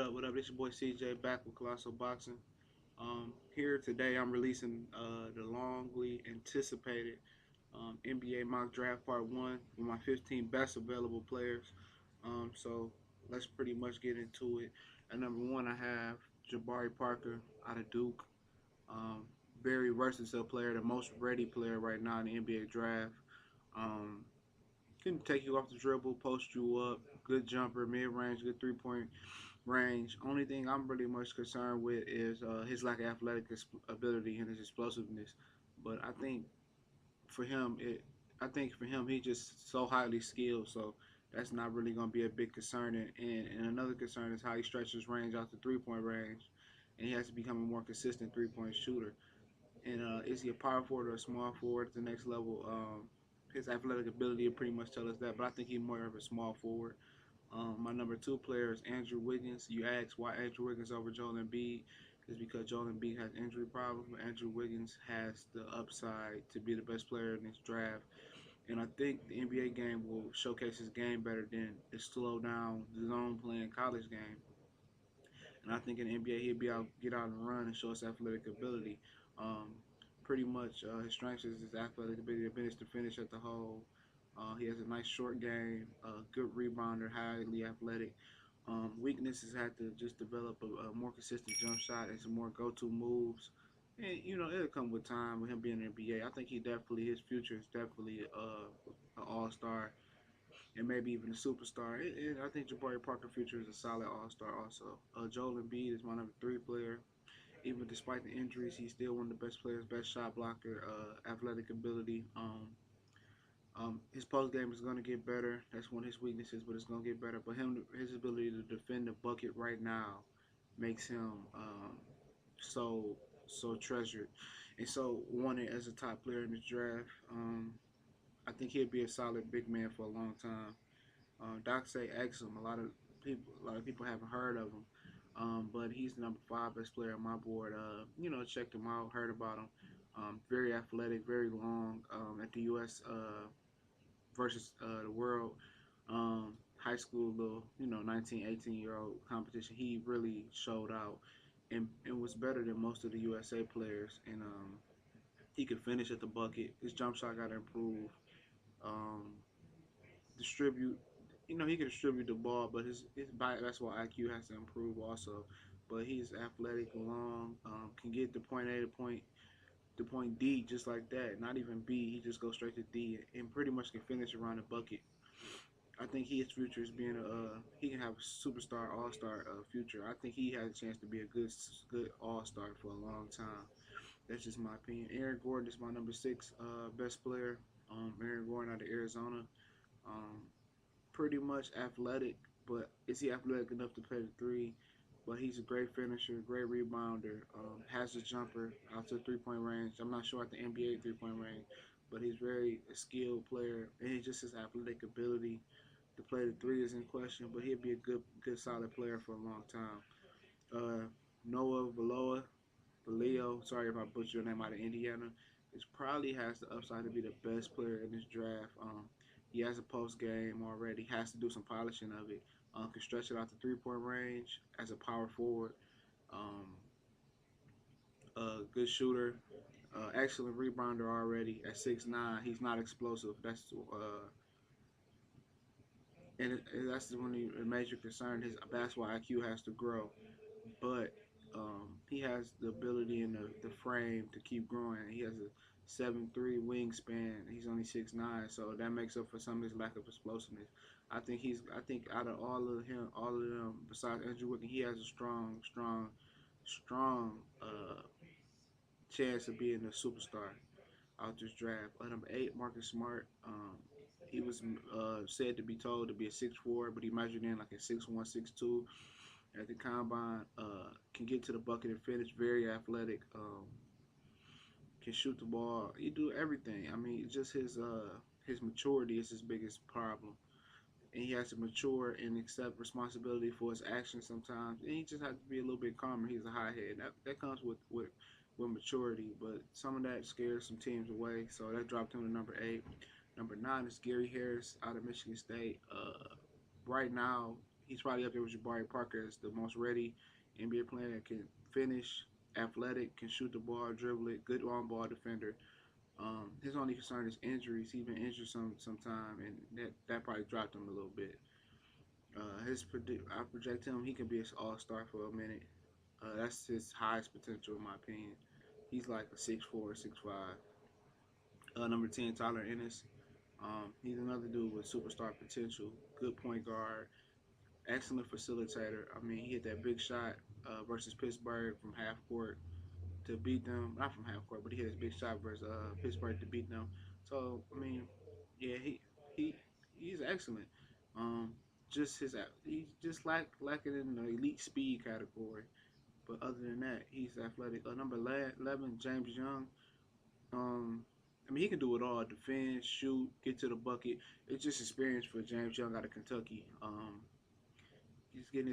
up? What up? This your boy CJ back with Colossal Boxing. Here today, I'm releasing the longly anticipated NBA mock draft part one with my 15 best available players. So let's pretty much get into it. At number one, I have Jabari Parker out of Duke. Um, Very versatile player, the most ready player right now in the NBA draft. Um, can take you off the dribble, post you up, good jumper, mid range, good 3 point range. Only thing I'm really much concerned with is his lack of athletic ability and his explosiveness. But I think for him, he's just so highly skilled. So that's not really going to be a big concern. And another concern is how he stretches range out to 3 point range, and he has to become a more consistent 3 point shooter. And is he a power forward or a small forward at the next level? His athletic ability will pretty much tell us that, but I think he's more of a small forward. My number two player is Andrew Wiggins. You ask why Andrew Wiggins over Joel Embiid is because Joel Embiid has injury problems, but Andrew Wiggins has the upside to be the best player in this draft. And I think the NBA game will showcase his game better than the slow down zone playing college game. And I think in the NBA he'll be able to get out and run and show his athletic ability. Um, Pretty much his strength is his athletic ability to finish at the hole. He has a nice short game, good rebounder, highly athletic. Weaknesses had to just develop a more consistent jump shot and some more go-to moves. And it'll come with time with him being in the NBA. I think his future is definitely an all-star and maybe even a superstar. I think Jabari Parker's future is a solid all-star also. Joel Embiid is my number three player. Even despite the injuries, he's still one of the best players, best shot blocker, athletic ability. His post game is going to get better. That's one of his weaknesses, but it's going to get better. But his ability to defend the bucket right now makes him so treasured and so wanted as a top player in this draft. I think he'll be a solid big man for a long time. Doc say Exum. A lot of people haven't heard of him, but he's the number five best player on my board. Checked him out, heard about him. Very athletic, very long. At the U.S. Versus the world high school little 19, 18-year-old competition, he really showed out and was better than most of the USA players. And he could finish at the bucket. His jump shot got to improve. Um, Distribute. He can distribute the ball, but his basketball IQ has to improve also. But he's athletic, long, can get to point A to point D just like that. Not even B. He just goes straight to D and pretty much can finish around the bucket. I think his future is being he can have a superstar, all star future. I think he has a chance to be a good all star for a long time. That's just my opinion. Aaron Gordon is my number six best player. Aaron Gordon out of Arizona. Um, Pretty much athletic, but is he athletic enough to play the three? But he's a great finisher, great rebounder, has a jumper out to 3 point range. I'm not sure at the NBA 3 point range, but he's very a skilled player, and he just his athletic ability to play the three is in question. But he'll be a good solid player for a long time. Uh, Noah Valeo, sorry if I butchered your name, out of Indiana, is probably has the upside to be the best player in this draft. He has a post game already, has to do some polishing of it. Can stretch it out to 3 point range as a power forward. Um, Good shooter, excellent rebounder already at 6'9". He's not explosive. That's the one major concern. His basketball IQ has to grow, but he has the ability and the frame to keep growing. He has a 7'3" wingspan. He's only 6'9", so that makes up for some of his lack of explosiveness. I think out of all of them, besides Andrew Wiggins, he has a strong chance of being a superstar out this draft. Number eight, Marcus Smart. He was said to be told to be a 6'4", but he measured in like a 6'1", 6'2" at the combine. Can get to the bucket and finish. Very athletic. Can shoot the ball. He do everything. I mean, just his maturity is his biggest problem, and he has to mature and accept responsibility for his actions sometimes. And he just has to be a little bit calmer. He's a high head. That comes with maturity, but some of that scares some teams away. So that dropped him to number eight. Number nine is Gary Harris out of Michigan State. Right now, He's probably up there with Jabari Parker as the most ready NBA player that can finish, athletic, can shoot the ball, dribble it, good on ball defender. His only concern is injuries. He's been injured sometime, and that probably dropped him a little bit. I project him. He can be an all-star for a minute. That's his highest potential, in my opinion. He's like a 6'4", 6'5". Number 10, Tyler Ennis. He's another dude with superstar potential. Good point guard. Excellent facilitator. I mean, he hit that big shot versus Pittsburgh from half court to beat them. Not from half court, but he hit his big shot versus Pittsburgh to beat them. So I mean, yeah, he he's excellent. Um, just his he's just lacking in the elite speed category. But other than that, he's athletic. Number 11, James Young. Um, I mean, he can do it all: defend, shoot, get to the bucket. It's just experience for James Young out of Kentucky. He's getting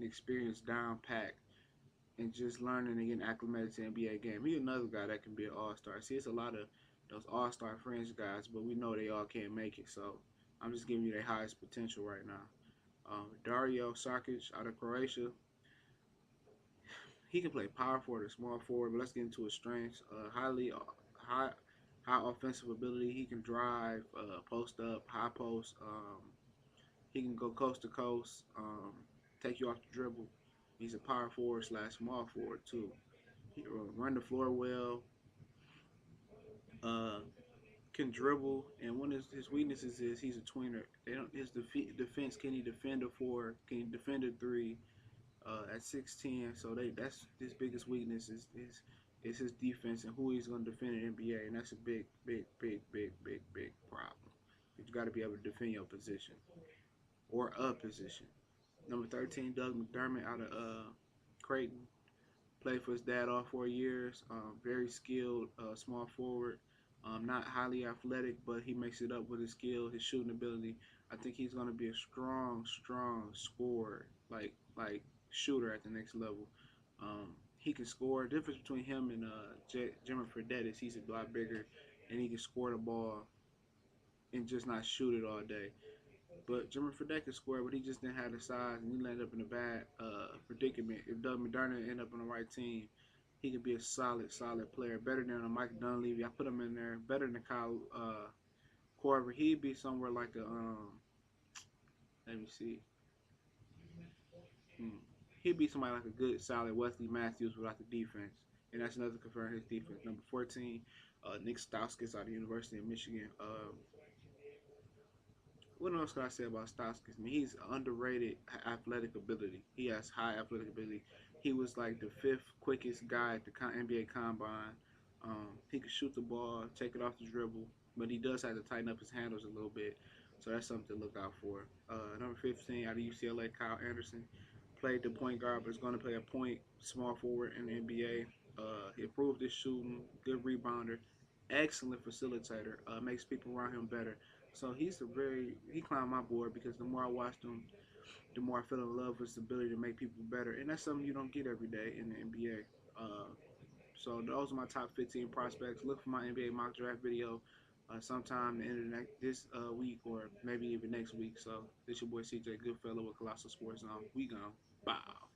experience down packed and just learning and getting acclimated to the NBA game. He's another guy that can be an all-star. See, it's a lot of those all-star fringe guys, but we know they all can't make it. So I'm just giving you their highest potential right now. Dario Saric out of Croatia. He can play power forward or small forward, but let's get into his strengths. High high offensive ability. He can drive, post up, high post. He can go coast to coast, take you off the dribble. He's a power forward slash small forward too. He run the floor well. Uh, can dribble, and one of his weaknesses is he's a tweener. They don't his defense. Can he defend a four? Can he defend a three? At 6'10", so that's his biggest weakness is his defense and who he's going to defend in the NBA, and that's a big problem. You got to be able to defend your position or a position. Number 13, Doug McDermott out of Creighton. Played for his dad all 4 years. Very skilled, small forward. Not highly athletic, but he makes it up with his skill, his shooting ability. I think he's going to be a strong scorer, like shooter at the next level. He can score. The difference between him and Jimmy Fredette is he's a lot bigger, and he can score the ball and just not shoot it all day. But Jimmy Fredette could score, but he just didn't have the size, and he landed up in a bad predicament. If Doug McDermott ended up on the right team, he could be a solid player, better than a Mike Dunleavy. I put him in there, better than Kyle Korver. He'd be somewhere like a let me see. He'd be somebody like a good, solid Wesley Matthews without the defense, and that's another confirm his defense. Number 14, Nick Stauskas out of the University of Michigan. What else can I say about Stauskas? I mean, he's underrated athletic ability. He has high athletic ability. He was like the 5th quickest guy at the NBA Combine. He could shoot the ball, take it off the dribble, but he does have to tighten up his handles a little bit. So that's something to look out for. Number 15 out of UCLA, Kyle Anderson. Played the point guard, but is going to play a point small forward in the NBA. He improved his shooting, good rebounder, excellent facilitator, makes people around him better. So he climbed my board because the more I watched him, the more I fell in love with his ability to make people better, and that's something you don't get every day in the NBA. So those are my top 15 prospects. Look for my NBA mock draft video sometime the end of this week or maybe even next week. So this your boy CJ Goodfellow with Colossal Sports Zone. We gone. Bow.